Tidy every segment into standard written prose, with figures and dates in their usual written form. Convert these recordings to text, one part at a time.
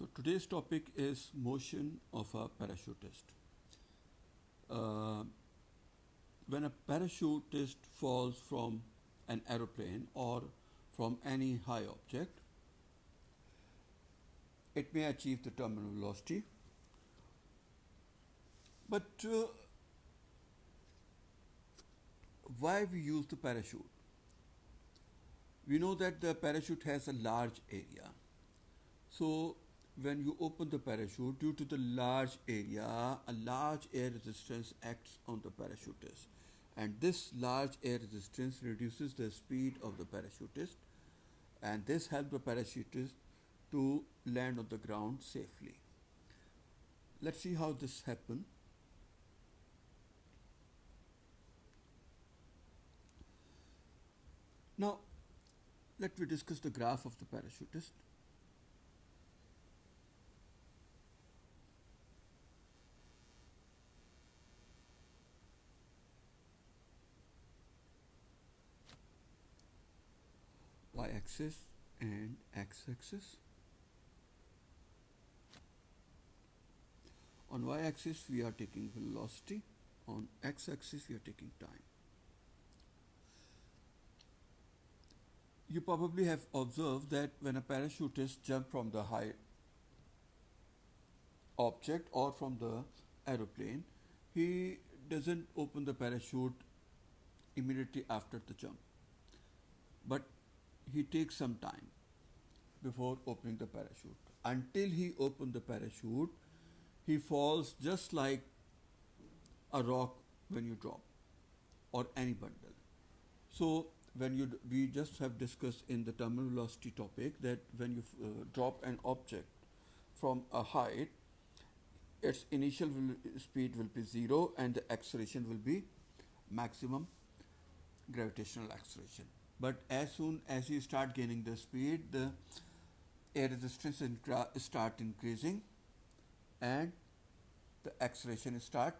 So today's topic is motion of a parachutist. Uh, when a parachutist falls from an aeroplane or from any high object, it may achieve the terminal velocity. But why we use the parachute? We know that the parachute has a large area. So when you open the parachute, due to the large area, a large air resistance acts on the parachutist. And this large air resistance reduces the speed of the parachutist, and this helps the parachutist to land on the ground safely. Let's see how this happens. Now, let me discuss the graph of the parachutist. Y-axis and x-axis. On y-axis we are taking velocity, on x-axis we are taking time. You probably have observed that when a parachutist jumps from the high object or from the aeroplane, he doesn't open the parachute immediately after the jump, but he takes some time before opening the parachute. Until he opens the parachute, he falls just like a rock when you drop, or any bundle. So we just have discussed in the terminal velocity topic that when you drop an object from a height, its initial speed will be zero and the acceleration will be maximum gravitational acceleration. But as soon as you start gaining the speed, the air resistance start increasing and the acceleration start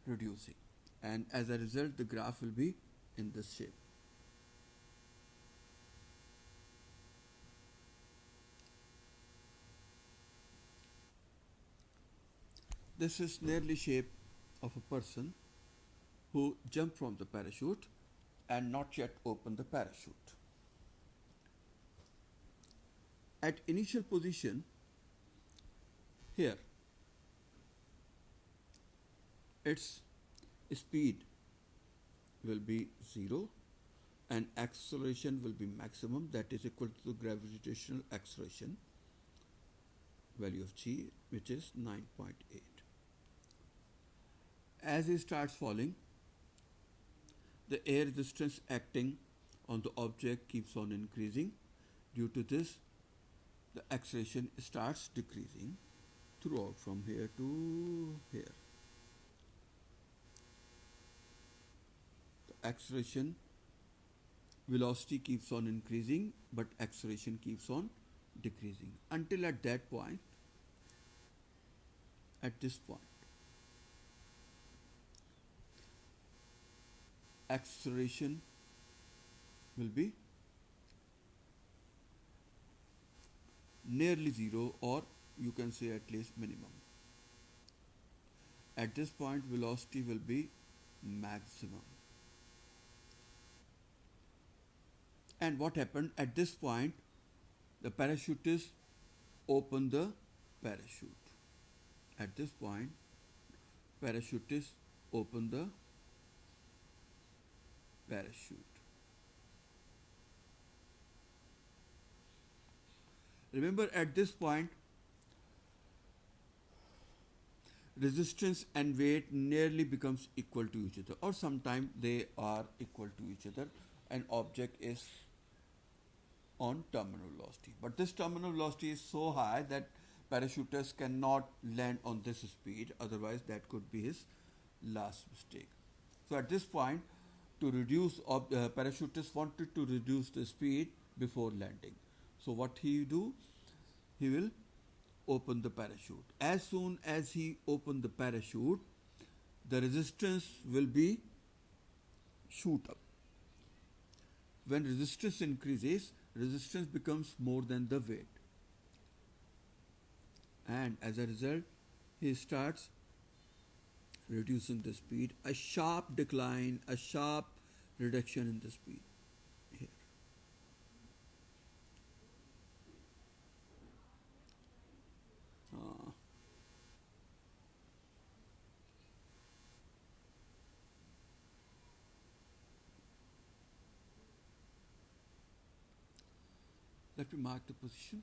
reducing, and as a result the graph will be in this shape. This is nearly shape of a person who jumped from the parachute and not yet opened the parachute. At initial position, here, its speed will be zero and acceleration will be maximum, that is equal to the gravitational acceleration value of g, which is 9.8. As he starts falling, the air resistance acting on the object keeps on increasing. Due to this, the acceleration starts decreasing throughout from here to here. The acceleration velocity keeps on increasing, but acceleration keeps on decreasing until at that point, at this point, acceleration will be nearly zero, or you can say at least minimum. At this point, velocity will be maximum. And what happened at this point? The parachutist opened the parachute. At this point, parachutist opened the parachute. Remember, at this point, resistance and weight nearly becomes equal to each other, or sometimes they are equal to each other. An object is on terminal velocity, but this terminal velocity is so high that parachutist cannot land on this speed, otherwise that could be his last mistake. So at this point, to reduce, parachutist wanted to reduce the speed before landing. So what he do? He will open the parachute. As soon as he open the parachute, the resistance will be shoot up. When resistance increases, resistance becomes more than the weight. and as a result, he starts reducing the speed, a sharp decline, a sharp reduction in the speed here. Uh, Let me mark the position.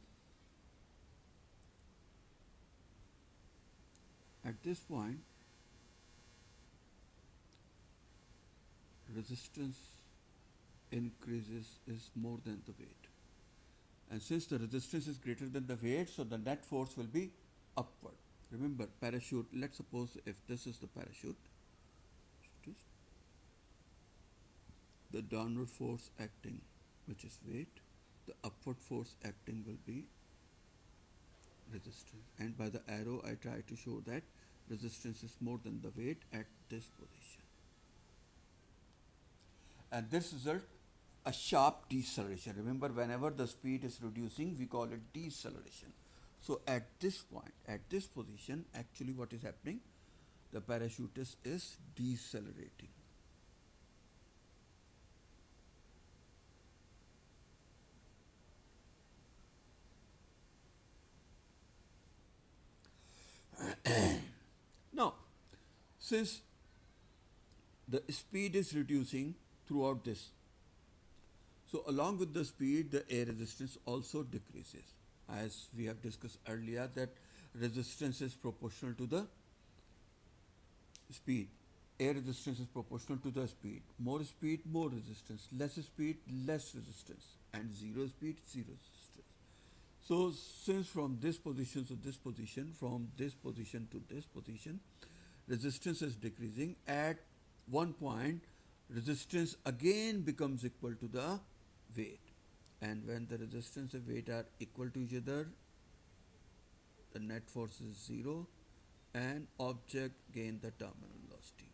At this point, resistance increases is more than the weight. And since the resistance is greater than the weight, so the net force will be upward. Remember, parachute, let's suppose if this is the parachute, the downward force acting, which is weight, the upward force acting will be resistance. And by the arrow, I try to show that resistance is more than the weight at this position. And this result a sharp deceleration. Remember, whenever the speed is reducing, we call it deceleration. So at this point, at this position, actually what is happening? The parachutist is decelerating. Now, since the speed is reducing throughout this, so along with the speed, the air resistance also decreases. As we have discussed earlier, that resistance is proportional to the speed. Air resistance is proportional to the speed. More speed, more resistance. Less speed, less resistance. And zero speed, zero resistance. So since from this position to this position, from this position to this position, resistance is decreasing. At one point, resistance again becomes equal to the weight. And when the resistance and weight are equal to each other, the net force is zero and object gain the terminal velocity.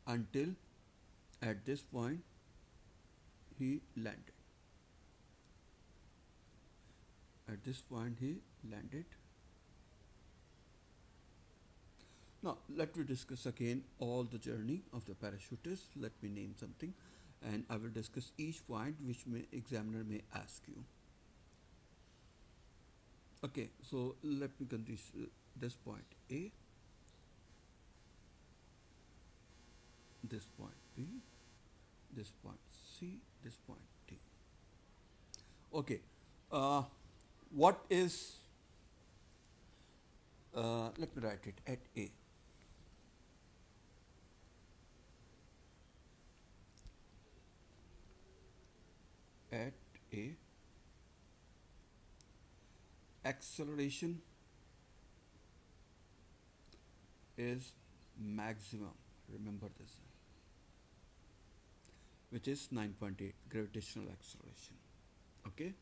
Until at this point he landed. At this point he landed. Now let me discuss again all the journey of the parachutist. Let me name something and I will discuss each point which examiner may ask you. Okay, so let me continue this point A, this point B, this point C, this point D. Okay, what is, let me write it at A. At A, acceleration is maximum, remember this, which is 9.8 gravitational acceleration. Okay,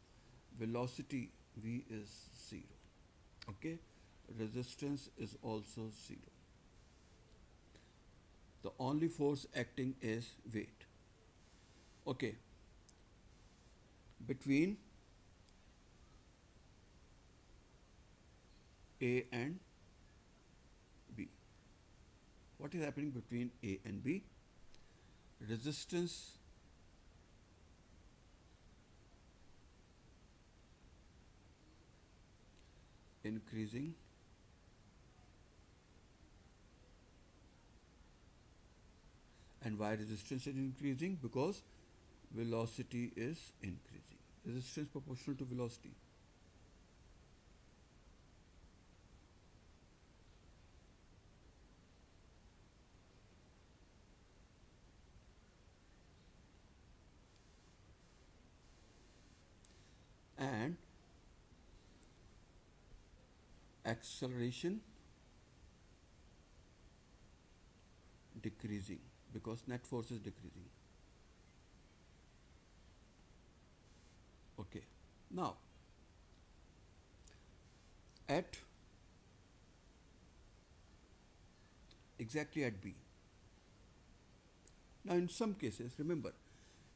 velocity v is 0. Okay, resistance is also 0. The only force acting is weight. Okay, between A and B. What is happening between A and B? Resistance increasing and why resistance is increasing? Because velocity is increasing. Resistance proportional to velocity. And acceleration decreasing because net force is decreasing. Okay, now at exactly at B, Now, in some cases, remember,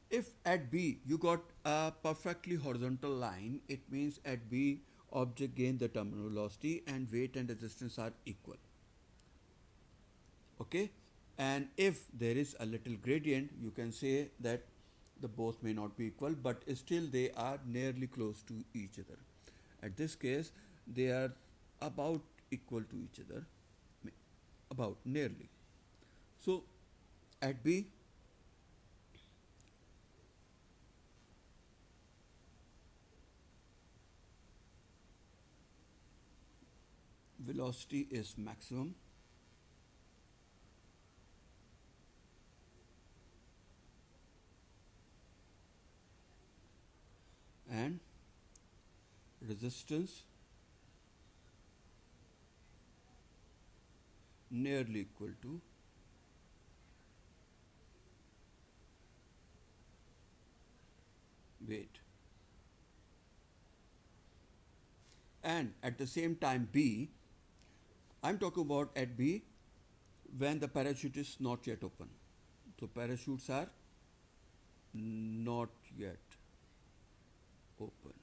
if at B you got a perfectly horizontal line, it means at B object gain the terminal velocity and weight and resistance are equal. Okay, and if there is a little gradient, you can say that the both may not be equal, but still they are nearly close to each other. At this case, they are about equal to each other, about nearly. So at B, velocity is maximum and resistance nearly equal to weight. And at the same time B, I'm talking about at B when the parachute is not yet open. So parachutes are not yet open.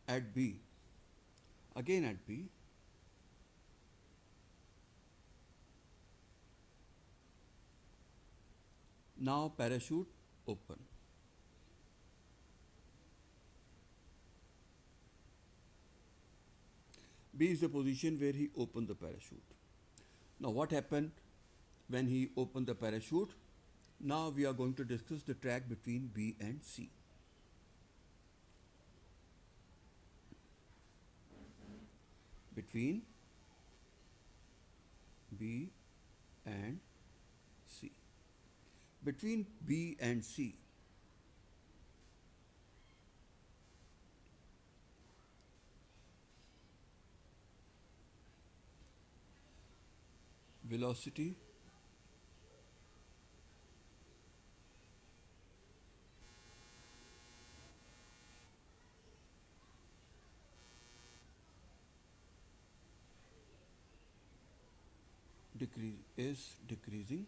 At B, again at B, now parachute open. B is the position where he opened the parachute. Now what happened when he opened the parachute? Now we are going to discuss the track between B and C. Between B and C. Between B and C, velocity is decreasing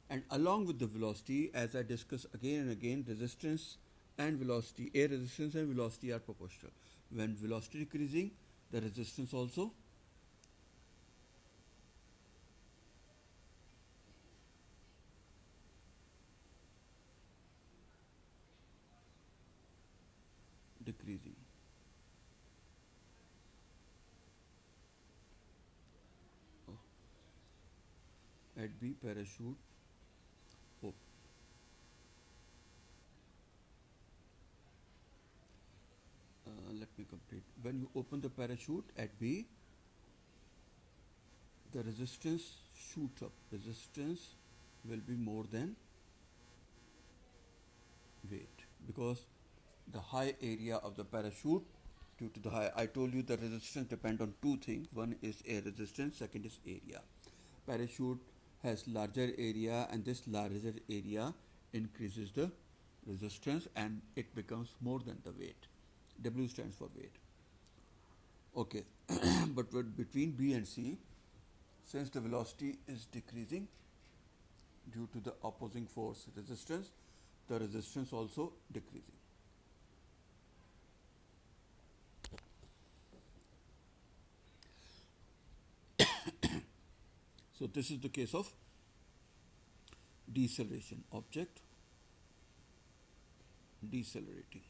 and along with the velocity, as I discuss again and again, resistance and velocity, air resistance and velocity are proportional. When velocity decreasing, the resistance also decreasing. Oh. At B, parachute open. Let me complete. When you open the parachute at B, the resistance shoots up. Resistance will be more than weight because the high area of the parachute due to the high, I told you the resistance depend on two things. One is air resistance, second is area. Parachute has larger area and this larger area increases the resistance and it becomes more than the weight. W stands for weight. Okay, but between B and C, since the velocity is decreasing due to the opposing force resistance, the resistance also decreasing. So this is the case of deceleration, object decelerating.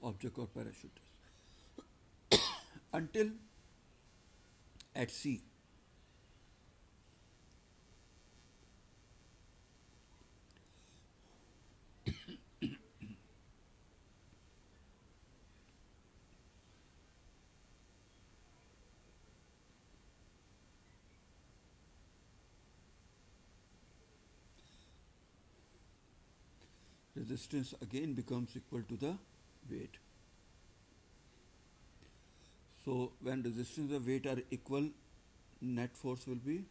Object or parachute. Until at C, resistance again becomes equal to the weight. So when resistance and weight are equal, net force will be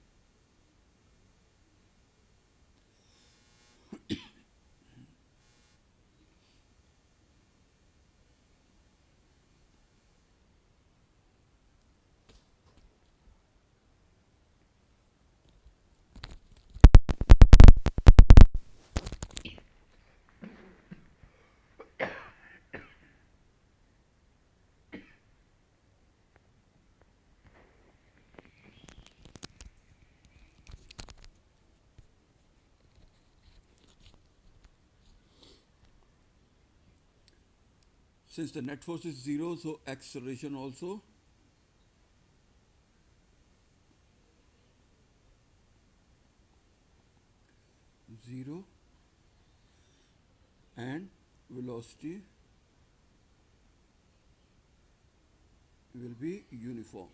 Since the net force is 0, so acceleration also zero, and velocity will be uniform.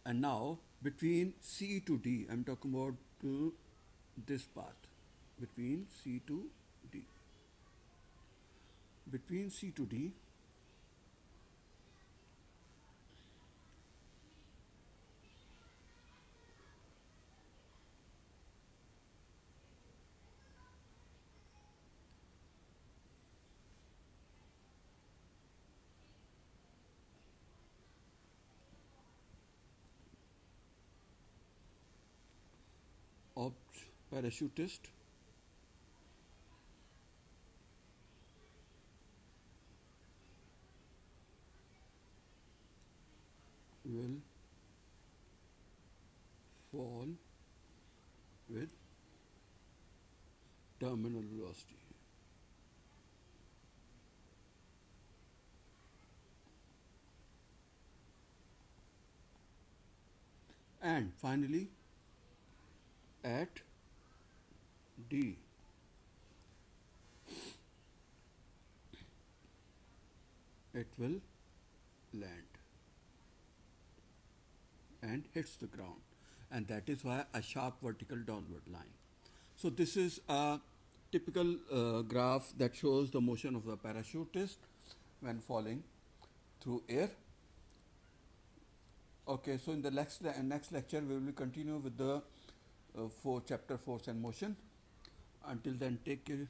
And now between C to D, I'm talking about this path between C to D. Between C to D, parachutist will fall with terminal velocity. And finally, at D, it will land and hits the ground, and that is why a sharp vertical downward line. So this is a typical graph that shows the motion of the parachutist when falling through air. Okay, so in the next lecture we will continue with the chapter force and motion. Until then, take care.